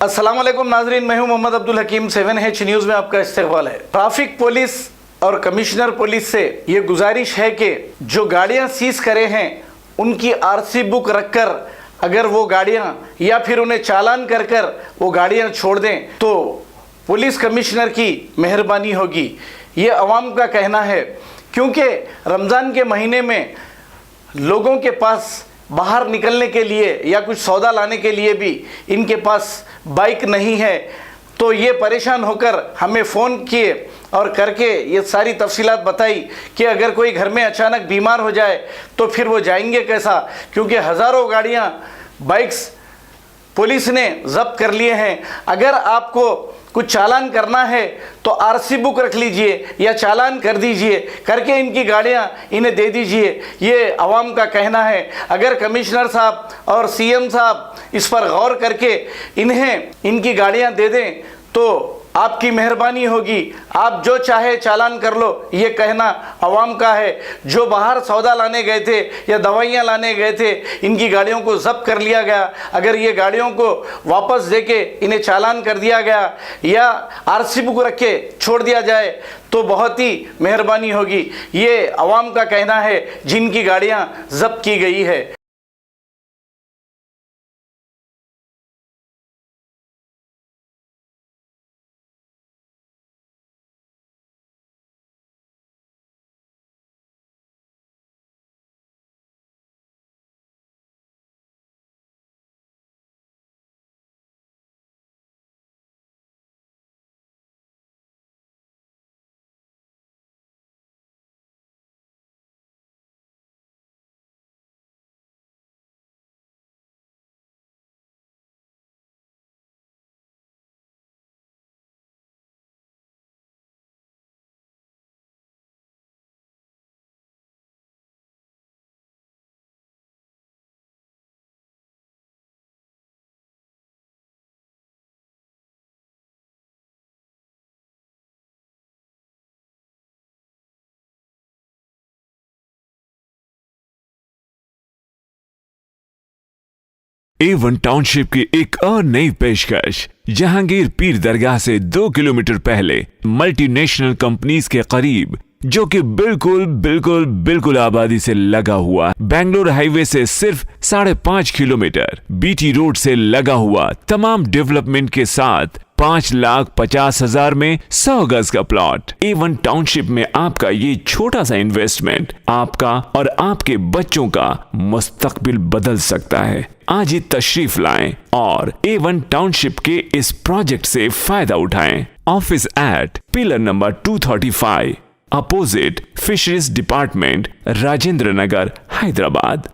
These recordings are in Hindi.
अस्सलाम वालेकुम नाजरीन, मैं हूं मोहम्मद अब्दुल हकीम। 7H न्यूज़ में आपका इस्तकबाल है। ट्रैफिक पुलिस और कमिश्नर पुलिस से ये गुजारिश है कि जो गाड़ियां सीज करे हैं उनकी आरसी बुक रखकर अगर वो गाड़ियां या फिर उन्हें चालान कर कर वो गाड़ियां छोड़ दें तो पुलिस कमिश्नर की मेहरबानी होगी। ये अवाम का कहना है, क्योंकि रमज़ान के महीने में लोगों के पास बाहर निकलने के लिए या कुछ सौदा लाने के लिए भी इनके पास बाइक नहीं है, तो ये परेशान होकर हमें फ़ोन किए और करके ये सारी तफसीलात बताई कि अगर कोई घर में अचानक बीमार हो जाए तो फिर वो जाएंगे कैसा, क्योंकि हज़ारों गाड़ियाँ बाइक्स पुलिस ने ज़ब्त कर लिए हैं। अगर आपको कुछ चालान करना है तो आरसी बुक रख लीजिए या चालान कर दीजिए, करके इनकी गाड़ियां इन्हें दे दीजिए। ये आवाम का कहना है। अगर कमिश्नर साहब और सीएम साहब इस पर गौर करके इन्हें इनकी गाड़ियां दे दें तो आपकी मेहरबानी होगी। आप जो चाहे चालान कर लो, ये कहना अवाम का है। जो बाहर सौदा लाने गए थे या दवाइयाँ लाने गए थे, इनकी गाड़ियों को ज़ब्त कर लिया गया। अगर ये गाड़ियों को वापस देके इन्हें चालान कर दिया गया या आरसी बुक रख के छोड़ दिया जाए तो बहुत ही मेहरबानी होगी। ये अवाम का कहना है जिनकी गाड़ियाँ ज़ब्त की गई है। A1 टाउनशिप की एक और नई पेशकश। जहांगीर पीर दरगाह से 2 किलोमीटर पहले मल्टीनेशनल कंपनीज के करीब, जो कि बिल्कुल आबादी से लगा हुआ, बेंगलोर हाईवे से सिर्फ 5.5 किलोमीटर, बीटी रोड से लगा हुआ, तमाम डेवलपमेंट के साथ 5,50,000 में 100 गज का प्लॉट। A1 टाउनशिप में आपका ये छोटा सा इन्वेस्टमेंट आपका और आपके बच्चों का मुस्तकबिल बदल सकता है। आज ही तशरीफ लाएं और A1 टाउनशिप के इस प्रोजेक्ट से फायदा उठाएं। Office at pillar number 235 opposite fisheries department, Rajendra Nagar, Hyderabad.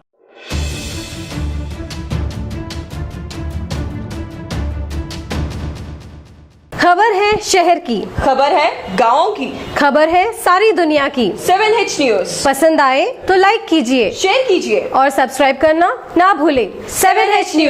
खबर है शहर की, खबर है गाँव की, खबर है सारी दुनिया की। 7H न्यूज़ पसंद आए तो लाइक कीजिए, शेयर कीजिए और सब्सक्राइब करना ना भूलें। 7H news.